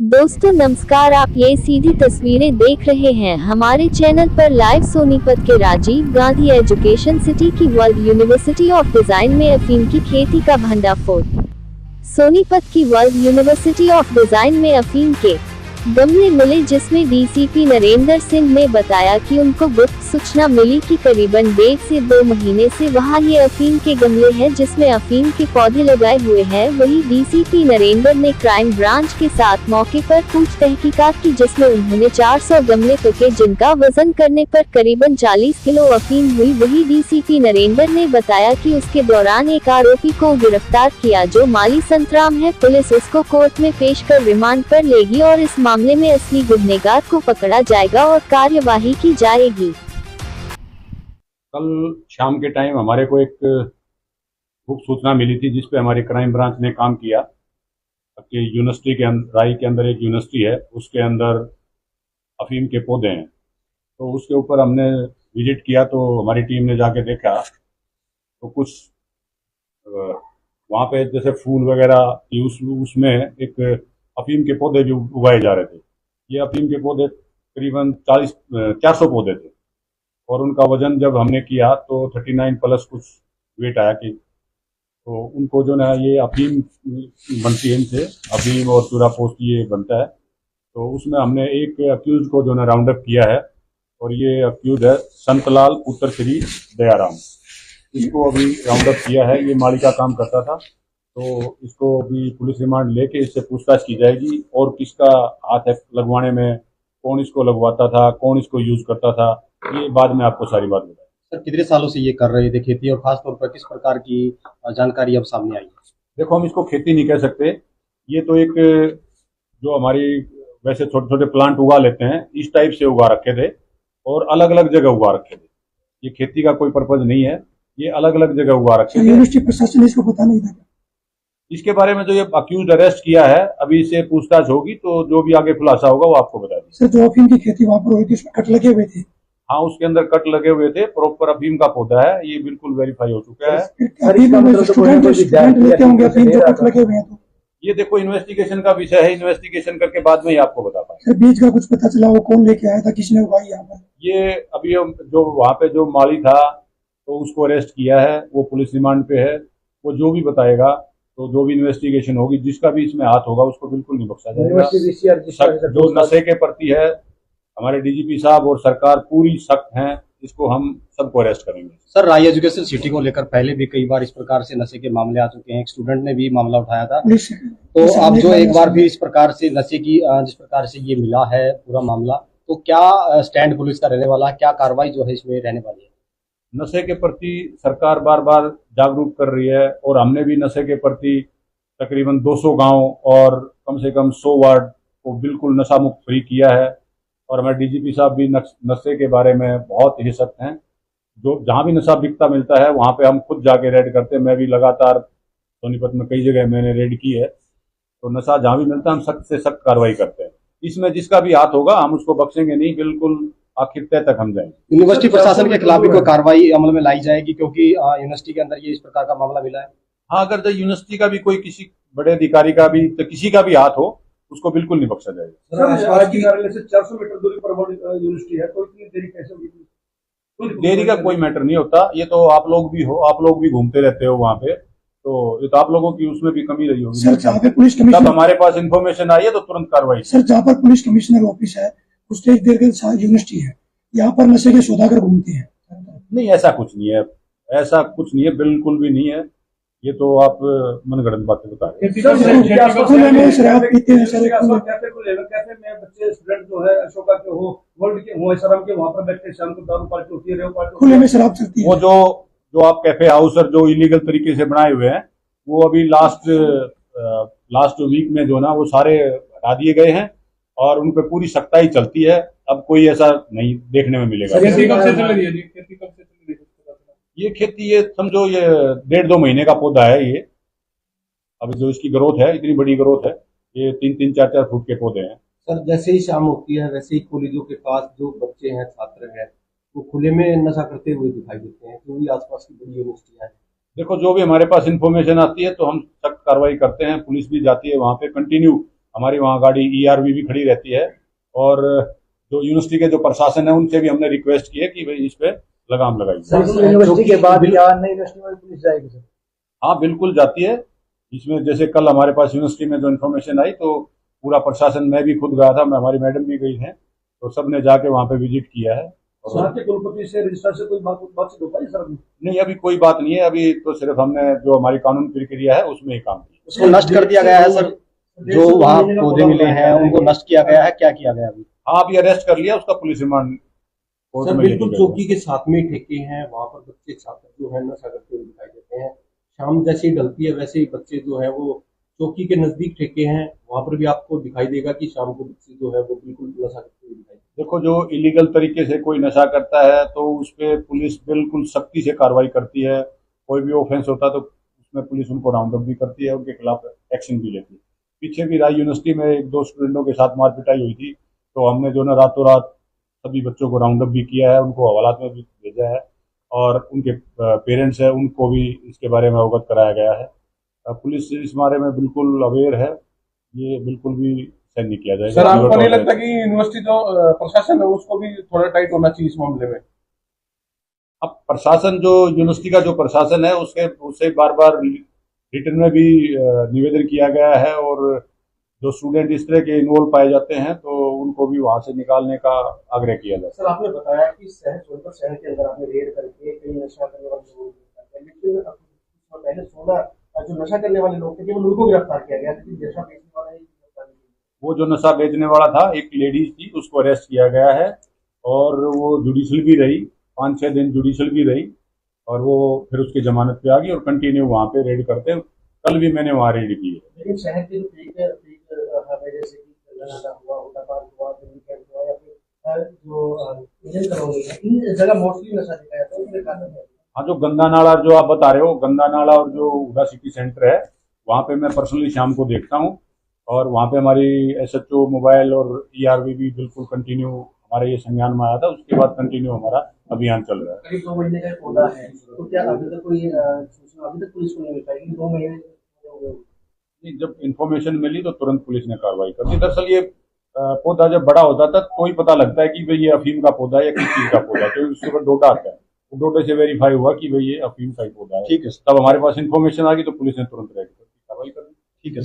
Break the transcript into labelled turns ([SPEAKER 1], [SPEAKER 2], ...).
[SPEAKER 1] दोस्तों नमस्कार, आप ये सीधी तस्वीरें देख रहे हैं हमारे चैनल पर लाइव। सोनीपत के राजीव गांधी एजुकेशन सिटी की वर्ल्ड यूनिवर्सिटी ऑफ डिजाइन में अफीम की खेती का भंडाफोड़। सोनीपत की वर्ल्ड यूनिवर्सिटी ऑफ डिजाइन में अफीम के गमले मिले, जिसमें डीसीपी नरेंद्र सिंह ने बताया कि उनको गुप्त सूचना मिली कि करीबन 1.5 से 2 महीने से वहां ये अफीम के गमले हैं जिसमें अफीम के पौधे लगाए हुए हैं। वहीं डीसीपी नरेंद्र ने क्राइम ब्रांच के साथ मौके पर पूछ तहकीकात की, जिसमें उन्होंने 400 गमले तोके, जिनका वजन करने पर करीबन 40 किलो अफीम हुई। वहीं डीसीपी नरेंद्र ने बताया कि उसके दौरान एक आरोपी को गिरफ्तार किया जो माली संतराम है। पुलिस उसको कोर्ट में पेश कर रिमांड पर लेगी और इस मामले में असली गुनहगार को पकड़ा जाएगा और कार्यवाही की जाएगी।
[SPEAKER 2] कल शाम के टाइम हमारे को एक गुप्त सूचना मिली थी, जिसपे हमारी क्राइम ब्रांच ने काम किया कि यूनिवर्सिटी के राई के अंदर एक यूनिवर्सिटी है, उसके अंदर अफीम के पौधे हैं। तो उसके ऊपर हमने विजिट किया, तो हमारी टीम ने जाके देखा तो कुछ वहाँ पे जैसे फूल वगैरह की उसमें एक अफीम के पौधे भी उगाए जा रहे थे। ये अफीम के पौधे करीबन 400 पौधे थे और उनका वजन जब हमने किया तो 39 प्लस कुछ वेट आया कि तो उनको जो ना ये अफीम बनती है, इनसे अफीम और चूरा पोस्ट ये बनता है। तो उसमें हमने एक अक्यूज को जो ना राउंड अप किया है और ये अक्यूज है संतलाल पुत्र श्री दयाराम। इसको अभी राउंड अप किया है। ये माली का काम करता था, तो इसको अभी पुलिस रिमांड लेके इससे पूछताछ की जाएगी और किसका हाथ है लगवाने में, कौन इसको लगवाता था, कौन इसको यूज करता था, ये बाद में आपको सारी बात बताएं।
[SPEAKER 3] सर, कितने सालों से ये कर रहे थे खेती और खास तौर पर किस प्रकार की जानकारी अब सामने आई है?
[SPEAKER 2] देखो, हम इसको खेती नहीं कह सकते। ये तो एक जो हमारी वैसे छोटे छोटे प्लांट उगा लेते हैं, इस टाइप से उगा रखे थे और अलग अलग जगह उगा रखे थे। ये खेती का कोई पर्पज नहीं है, ये अलग अलग जगह उगा रखे थे।
[SPEAKER 4] यूनिवर्सिटी प्रशासन इसको पता नहीं था।
[SPEAKER 2] इसके बारे में जो ये अक्यूज अरेस्ट किया है, अभी इससे पूछताछ होगी तो जो भी आगे खुलासा होगा वो आपको बता देंगे।
[SPEAKER 4] सर, जो अफीम की खेती वहाँ पर हुई थी उसमें कट लगे हुए थे।
[SPEAKER 2] हाँ, उसके अंदर कट लगे हुए थे। प्रॉपर अफीम का पौधा है, ये बिल्कुल वेरीफाई हो चुका है।
[SPEAKER 4] स्टूडेंट लेते होंगे अफीम जो कट लगे हुए हैं, तो
[SPEAKER 2] ये देखो इन्वेस्टिगेशन का विषय है, इन्वेस्टिगेशन करके बाद में ही आपको बता पाएंगे।
[SPEAKER 4] सर, बीज का कुछ पता चला वो कौन लेके आया था, किसने उगाई यहाँ पर?
[SPEAKER 2] ये अभी जो वहाँ पे जो माली था तो उसको अरेस्ट किया है, वो पुलिस रिमांड पे है। वो जो भी बताएगा, तो जो भी इन्वेस्टिगेशन होगी, जिसका भी इसमें हाथ होगा उसको बिल्कुल नहीं बख्शा जाएगा। जो नशे के प्रति है, हमारे डीजीपी साहब और सरकार पूरी सख्त हैं, इसको हम सबको अरेस्ट करेंगे।
[SPEAKER 3] सर, राय एजुकेशन सिटी को लेकर पहले भी कई बार इस प्रकार से नशे के मामले आ चुके हैं। एक स्टूडेंट ने भी मामला उठाया था, तो अब जो एक बार भी इस प्रकार से नशे की जिस प्रकार से ये मिला है पूरा मामला, तो क्या स्टैंड पुलिस का रहने वाला है, क्या कार्रवाई जो है इसमें रहने वाली है?
[SPEAKER 2] नशे के प्रति सरकार बार बार जागरूक कर रही है और हमने भी नशे के प्रति तकरीबन 200 गांव और कम से कम 100 वार्ड को बिल्कुल नशा मुक्त फ्री किया है। और हमारे डीजीपी साहब भी नशे के बारे में बहुत ही सख्त हैं। जो जहां भी नशा बिकता मिलता है वहां पे हम खुद जाके रेड करते हैं। मैं भी लगातार सोनीपत में कई जगह मैंने रेड की है। तो नशा जहां भी मिलता है हम सख्त से सख्त कार्रवाई करते हैं। इसमें जिसका भी हाथ होगा हम उसको बख्शेंगे नहीं, बिल्कुल आखिर तय तक हम जाएंगे।
[SPEAKER 3] यूनिवर्सिटी प्रशासन के खिलाफ भी कोई कार्रवाई अमल में लाई जाएगी, क्योंकि यूनिवर्सिटी के अंदर ये इस प्रकार का मामला मिला है?
[SPEAKER 2] हाँ, अगर जो यूनिवर्सिटी का भी कोई किसी बड़े अधिकारी का भी तो किसी का भी हाथ हो, उसको बिल्कुल नहीं बख्शा जाएगा।
[SPEAKER 5] कार्यालय से 400 मीटर दूरी पर यूनिवर्सिटी है, तो इतनी देरी कैसे हुई?
[SPEAKER 2] देरी का कोई मैटर नहीं होता। ये तो आप लोग भी घूमते रहते हो वहाँ पे, तो ये तो आप लोगों की उसमें भी कमी रही होगी।
[SPEAKER 4] सर, जहाँ पे पुलिस कमिश्नर,
[SPEAKER 2] जब हमारे पास इन्फॉर्मेशन आई है तो तुरंत कार्रवाई।
[SPEAKER 4] सर, जहाँ पर पुलिस कमिश्नर ऑफिस है उससे एक देर के यूनिवर्सिटी है, यहाँ पर नशे के सौदागर घूमते हैं।
[SPEAKER 2] नहीं, ऐसा कुछ नहीं है, ऐसा कुछ नहीं है, बिल्कुल भी नहीं है। ये तो आप मनगढ़ंत बातें बता रहे हैं।
[SPEAKER 4] खुले में शराब पीते हैं सर।
[SPEAKER 5] कैफे को लेकर, कैफे में बच्चे स्टूडेंट जो है अशोका के हो, वर्ल्ड के हो, शराब के, वहाँ पर बैठते शाम को दारू पार्टी होती है, रेव पार्टी,
[SPEAKER 4] खुले में शराब चलती है।
[SPEAKER 2] वो जो आप कैफे हाउस और जो इलीगल तरीके से बनाए हुए हैं, वो अभी लास्ट वीक में जो ना वो सारे हटा दिए गए हैं और उन पर पूरी सख्ताई चलती है। अब कोई ऐसा नहीं देखने में मिलेगा।
[SPEAKER 5] खेती कब से चल रही है? खेती कब से चल रही है?
[SPEAKER 2] ये खेती, ये समझो ये 1.5-2 महीने का पौधा है। ये अभी जो इसकी ग्रोथ है, इतनी बड़ी ग्रोथ है, ये 3-3, 4-4 फुट के पौधे हैं।
[SPEAKER 6] सर, जैसे ही शाम होती है वैसे ही कॉलेजों के पास जो बच्चे हैं, छात्र हैं, वो खुले में नशा करते हुए दिखाई देते हैं, जो भी आसपास की बड़ी यूनिवर्सिटियां हैं।
[SPEAKER 2] देखो, जो भी हमारे पास इंफॉर्मेशन आती है तो हम सख्त कार्रवाई करते हैं। पुलिस भी जाती है वहाँ पे कंटिन्यू। हमारी वहाँ गाड़ी ERV भी खड़ी रहती है। और जो यूनिवर्सिटी के जो प्रशासन है उनसे भी हमने रिक्वेस्ट की है कि भाई इस पे लगाम लगाई।
[SPEAKER 7] यूनिवर्सिटी के बाद या नई यूनिवर्सिटी में पुलिस जाएगी सर?
[SPEAKER 2] हाँ बिल्कुल जाती है। इसमें जैसे कल हमारे पास यूनिवर्सिटी में जो इन्फॉर्मेशन आई तो पूरा प्रशासन, मैं भी खुद गया था, मैं हमारी मैडम भी गई हैं, तो सबने जाके वहाँ पे विजिट किया है।
[SPEAKER 5] सर के कुलपति से रजिस्ट्रार से कोई बातचीत हो पाई सर?
[SPEAKER 2] नहीं, अभी कोई बात नहीं है। अभी तो सिर्फ हमने जो हमारी कानून प्रक्रिया है उसमें ही काम किया।
[SPEAKER 3] उसको नष्ट कर दिया गया है सर, जो वहाँ पौधे मिले हैं उनको नष्ट किया गया है, क्या किया गया अभी?
[SPEAKER 2] हाँ, अभी अरेस्ट कर लिया, उसका पुलिस रिमांड कोर्ट
[SPEAKER 6] सर
[SPEAKER 2] में
[SPEAKER 6] बिल्कुल
[SPEAKER 2] लेके
[SPEAKER 6] चौकी के साथ में ठेके हैं, वहाँ पर बच्चे छात्र जो है नशा करते हुए दिखाई देते हैं। शाम जैसे ही ढलती है वैसे ही बच्चे जो है वो चौकी के नजदीक ठेके हैं, वहाँ पर भी आपको दिखाई देगा कि शाम को बच्चे जो है वो बिल्कुल नशा करते हुए दिखाई देते हैं।
[SPEAKER 2] देखो, जो इलीगल तरीके से कोई नशा करता है तो उस पे पुलिस बिल्कुल सख्ती से कार्रवाई करती है। कोई भी ऑफेंस होता है तो उसमें पुलिस उनको राउंड अप भी करती है, उनके खिलाफ एक्शन भी लेती है। पीछे भी राय यूनिवर्सिटी में 1-2 स्टूडेंटों के साथ मारपिटाई हुई थी, तो हमने जो ना रातों रात सभी बच्चों को राउंड अप भी किया है, उनको हवालात में भी भेजा है और उनके पेरेंट्स हैं उनको भी इसके बारे में अवगत कराया गया है। पुलिस इस बारे में बिल्कुल अवेयर है, ये बिल्कुल भी सहन नहीं किया जाएगा।
[SPEAKER 8] सर आपको नहीं लगता कि यूनिवर्सिटी जो प्रशासन है उसको भी थोड़ा टाइट होना चाहिए इस मामले में?
[SPEAKER 2] अब प्रशासन, जो यूनिवर्सिटी का जो प्रशासन है उससे बार बार रिटर्न में भी निवेदन किया गया है और जो स्टूडेंट इस तरह के इन्वॉल्व पाए जाते हैं तो उनको भी वहां से निकालने का आग्रह किया जाए।
[SPEAKER 6] सर आपने बताया कि सोनभद्र शहर के अंदर आपने रेड करके कई नशा करने वाले लोगों को, लेकिन पहले 16 जो नशा करने वाले लोग थे केवल उनको गिरफ्तार किया गया, लेकिन नशा बेचने वाला ही गिरफ्तार नहीं किया।
[SPEAKER 2] वो जो नशा बेचने वाला था, एक लेडीज थी, उसको अरेस्ट किया गया है और वो जुडिशल भी रही, 5-6 दिन जुडिशल भी रही और वो फिर उसकी जमानत पे आ गई और कंटिन्यू वहाँ पे रेड करते हैं। कल भी मैंने वहाँ रेड की है।
[SPEAKER 6] लेकिन शहर के जो पीक जैसे कि गंगानाला हुआ, हुडा पार्क हुआ, दिल्ली कैंप हुआ या फिर जो इंडियन कॉलोनी है, इन जगह मोस्टली नशा दिखाया है, तो उसमें कारण है।
[SPEAKER 2] हाँ, जो गंदा नाला जो आप बता रहे हो, गंदा नाला और जो हुडा सिटी सेंटर है, वहाँ पे मैं पर्सनली शाम को देखता हूँ और वहाँ पे हमारी SHO मोबाइल और ERV भी बिल्कुल कंटिन्यू हमारे ये संज्ञान में आया था। उसके बाद कंटिन्यू हमारा अभियान चल रहा है।
[SPEAKER 6] करीब 2 महीने का पौधा है, तो क्या अभी तक कोई सूचना अभी तक पुलिस को नहीं मिल पाई? 2 महीने
[SPEAKER 2] नहीं, जब इन्फॉर्मेशन मिली तो तुरंत पुलिस ने कार्रवाई कर दी। दरअसल ये पौधा जब बड़ा होता था तो ही पता लगता है कि भाई ये अफीम का पौधा है या किस चीज का पौधा है, तो उसके ऊपर डोडा आता है, डोडे से वेरीफाई हुआ कि भाई ये अफीम का ही पौधा है।
[SPEAKER 3] ठीक है,
[SPEAKER 2] तब हमारे पास इन्फॉर्मेशन आ गई तो पुलिस ने तुरंत कार्रवाई कर दी।
[SPEAKER 3] ठीक है।